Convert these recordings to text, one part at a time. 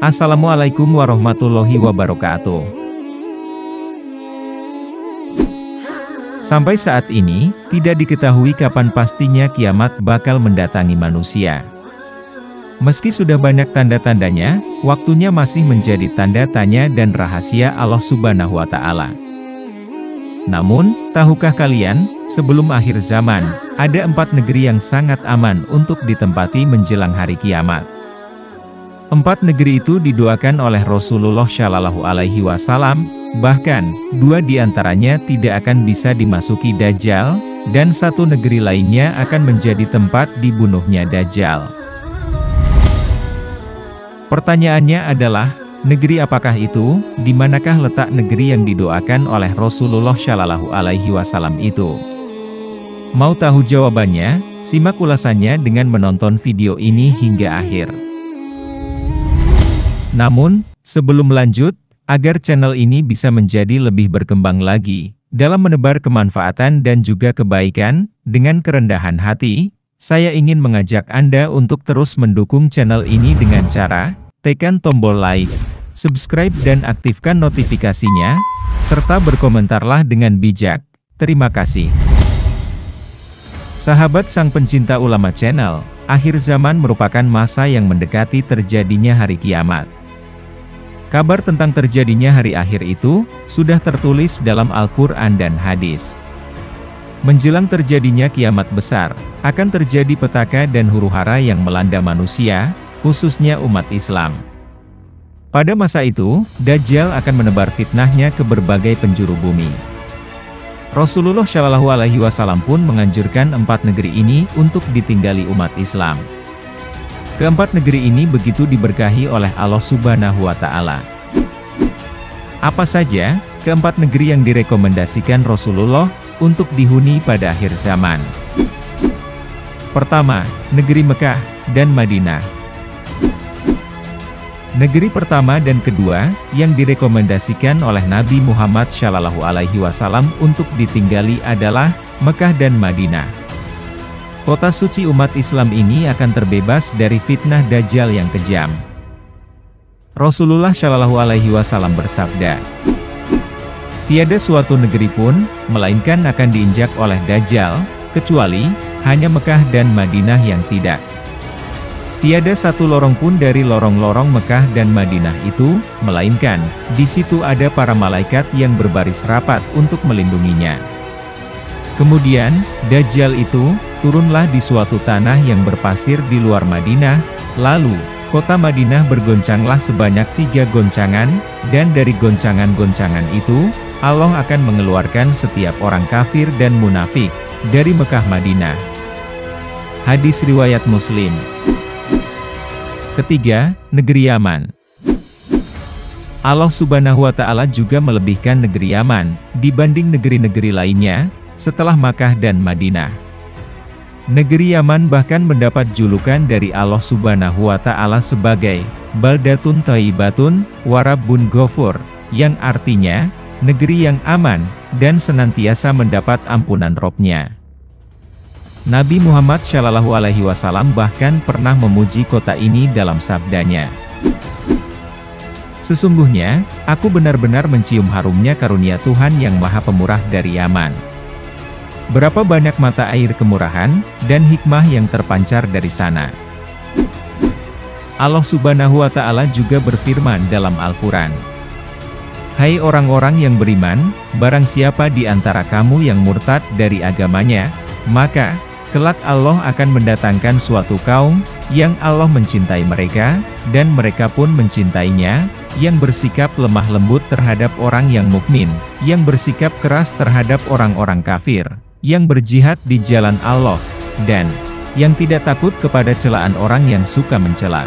Assalamualaikum warahmatullahi wabarakatuh. Sampai saat ini, tidak diketahui kapan pastinya kiamat bakal mendatangi manusia. Meski sudah banyak tanda-tandanya, waktunya masih menjadi tanda tanya dan rahasia Allah Subhanahu wa Ta'ala. Namun, tahukah kalian, sebelum akhir zaman, ada 4 negeri yang sangat aman untuk ditempati menjelang hari kiamat. 4 negeri itu didoakan oleh Rasulullah Shallallahu Alaihi Wasallam, bahkan 2 diantaranya tidak akan bisa dimasuki Dajjal, dan 1 negeri lainnya akan menjadi tempat dibunuhnya Dajjal. Pertanyaannya adalah, negeri apakah itu? Di manakah letak negeri yang didoakan oleh Rasulullah Shallallahu Alaihi Wasallam itu? Mau tahu jawabannya? Simak ulasannya dengan menonton video ini hingga akhir. Namun, sebelum lanjut, agar channel ini bisa menjadi lebih berkembang lagi, dalam menebar kemanfaatan dan juga kebaikan, dengan kerendahan hati, saya ingin mengajak Anda untuk terus mendukung channel ini dengan cara, tekan tombol like, subscribe dan aktifkan notifikasinya, serta berkomentarlah dengan bijak. Terima kasih. Sahabat sang pencinta ulama channel, akhir zaman merupakan masa yang mendekati terjadinya hari kiamat. Kabar tentang terjadinya hari akhir itu, sudah tertulis dalam Al-Quran dan hadis. Menjelang terjadinya kiamat besar, akan terjadi petaka dan huru-hara yang melanda manusia, khususnya umat Islam. Pada masa itu, Dajjal akan menebar fitnahnya ke berbagai penjuru bumi. Rasulullah Shallallahu Alaihi Wasallam pun menganjurkan 4 negeri ini untuk ditinggali umat Islam. Keempat negeri ini begitu diberkahi oleh Allah Subhanahu wa Ta'ala. Apa saja keempat negeri yang direkomendasikan Rasulullah untuk dihuni pada akhir zaman? Pertama, negeri Mekah dan Madinah. Negeri pertama dan kedua yang direkomendasikan oleh Nabi Muhammad Shallallahu Alaihi Wasallam untuk ditinggali adalah Mekah dan Madinah. Kota suci umat Islam ini akan terbebas dari fitnah Dajjal yang kejam. Rasulullah Shallallahu Alaihi Wasallam bersabda, "Tiada suatu negeri pun, melainkan akan diinjak oleh Dajjal, kecuali hanya Mekah dan Madinah yang tidak. Tiada satu lorong pun dari lorong-lorong Mekah dan Madinah itu, melainkan di situ ada para malaikat yang berbaris rapat untuk melindunginya. Kemudian, Dajjal itu turunlah di suatu tanah yang berpasir di luar Madinah, lalu kota Madinah bergoncanglah sebanyak 3 goncangan, dan dari goncangan-goncangan itu, Allah akan mengeluarkan setiap orang kafir dan munafik dari Mekah Madinah." Hadis riwayat Muslim. Ketiga, negeri Yaman. Allah Subhanahu wa Ta'ala juga melebihkan negeri Yaman dibanding negeri-negeri lainnya setelah Makkah dan Madinah. Negeri Yaman bahkan mendapat julukan dari Allah Subhanahu wa Ta'ala sebagai Baldatun Thayyibatun wa Rabbun Ghafur, yang artinya negeri yang aman dan senantiasa mendapat ampunan Robnya. Nabi Muhammad Shallallahu Alaihi Wasallam bahkan pernah memuji kota ini dalam sabdanya, "Sesungguhnya, aku benar-benar mencium harumnya karunia Tuhan yang Maha Pemurah dari Yaman." Berapa banyak mata air kemurahan dan hikmah yang terpancar dari sana. Allah Subhanahu wa Ta'ala juga berfirman dalam Al-Quran, "Hai orang-orang yang beriman, barang siapa di antara kamu yang murtad dari agamanya, maka kelak Allah akan mendatangkan suatu kaum yang Allah mencintai mereka, dan mereka pun mencintainya, yang bersikap lemah lembut terhadap orang yang mukmin, yang bersikap keras terhadap orang-orang kafir, yang berjihad di jalan Allah, dan yang tidak takut kepada celaan orang yang suka mencela.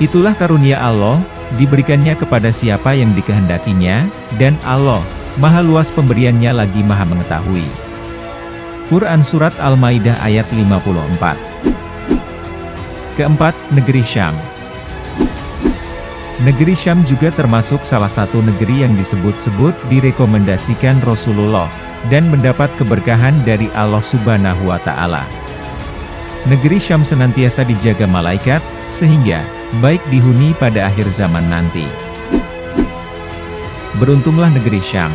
Itulah karunia Allah, diberikannya kepada siapa yang dikehendakinya, dan Allah, Maha luas pemberiannya lagi Maha mengetahui." Quran Surat Al-Maidah ayat 54. Keempat, negeri Syam. Negeri Syam juga termasuk salah satu negeri yang disebut-sebut direkomendasikan Rasulullah, dan mendapat keberkahan dari Allah Subhanahu wa Ta'ala. Negeri Syam senantiasa dijaga malaikat, sehingga baik dihuni pada akhir zaman nanti. Beruntunglah negeri Syam.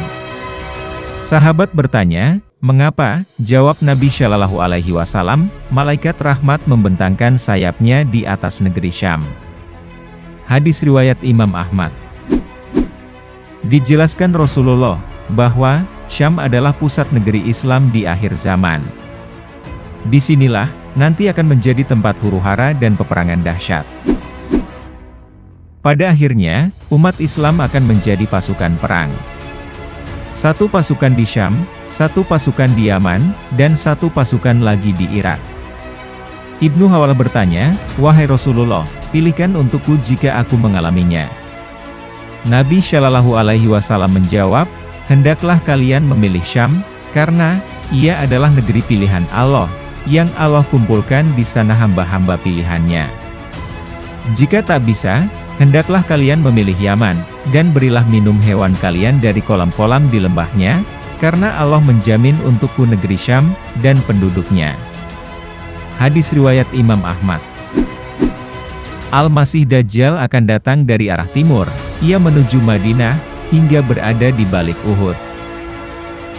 Sahabat bertanya, mengapa? Jawab Nabi Shallallahu Alaihi Wasallam, malaikat rahmat membentangkan sayapnya di atas negeri Syam. Hadis riwayat Imam Ahmad. Dijelaskan Rasulullah, bahwa Syam adalah pusat negeri Islam di akhir zaman. Disinilah, nanti akan menjadi tempat huru-hara dan peperangan dahsyat. Pada akhirnya, umat Islam akan menjadi pasukan perang. Satu pasukan di Syam, satu pasukan di Yaman, dan satu pasukan lagi di Irak. Ibnu Hawal bertanya, wahai Rasulullah, pilihkan untukku jika aku mengalaminya. Nabi Shallallahu Alaihi Wasallam menjawab, hendaklah kalian memilih Syam, karena ia adalah negeri pilihan Allah, yang Allah kumpulkan di sana hamba-hamba pilihannya. Jika tak bisa, hendaklah kalian memilih Yaman, dan berilah minum hewan kalian dari kolam-kolam di lembahnya, karena Allah menjamin untukku negeri Syam, dan penduduknya. Hadis riwayat Imam Ahmad. Al-Masih Dajjal akan datang dari arah timur, ia menuju Madinah, hingga berada di balik Uhud.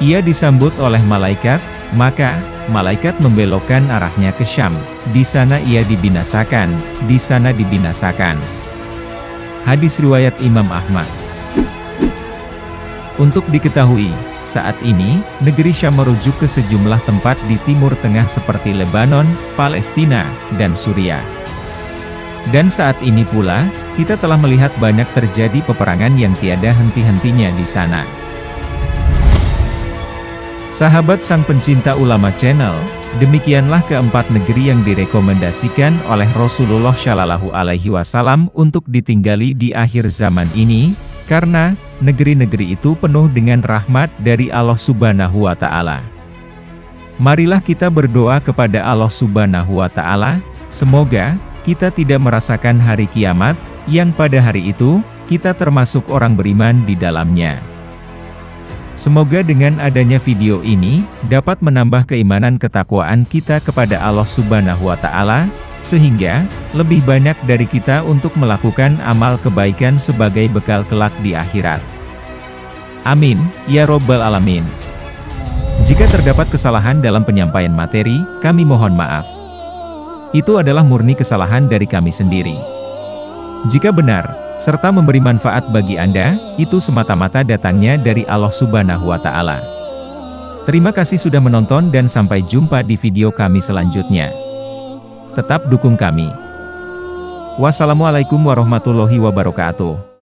Ia disambut oleh malaikat, maka malaikat membelokkan arahnya ke Syam, di sana ia dibinasakan, di sana dibinasakan. Hadis riwayat Imam Ahmad. Untuk diketahui, saat ini, negeri Syam merujuk ke sejumlah tempat di Timur Tengah seperti Lebanon, Palestina, dan Suriah. Dan saat ini pula, kita telah melihat banyak terjadi peperangan yang tiada henti-hentinya di sana. Sahabat sang pencinta ulama channel, demikianlah keempat negeri yang direkomendasikan oleh Rasulullah Shallallahu Alaihi Wasallam untuk ditinggali di akhir zaman ini, karena negeri-negeri itu penuh dengan rahmat dari Allah Subhanahu wa Ta'ala. Marilah kita berdoa kepada Allah Subhanahu wa Ta'ala, semoga kita tidak merasakan hari kiamat, yang pada hari itu kita termasuk orang beriman di dalamnya. Semoga dengan adanya video ini, dapat menambah keimanan ketakwaan kita kepada Allah Subhanahu wa Ta'ala, sehingga lebih banyak dari kita untuk melakukan amal kebaikan sebagai bekal kelak di akhirat. Amin, ya Robbal Alamin. Jika terdapat kesalahan dalam penyampaian materi, kami mohon maaf. Itu adalah murni kesalahan dari kami sendiri. Jika benar, serta memberi manfaat bagi Anda, itu semata-mata datangnya dari Allah Subhanahu wa Ta'ala. Terima kasih sudah menonton dan sampai jumpa di video kami selanjutnya. Tetap dukung kami. Wassalamualaikum warahmatullahi wabarakatuh.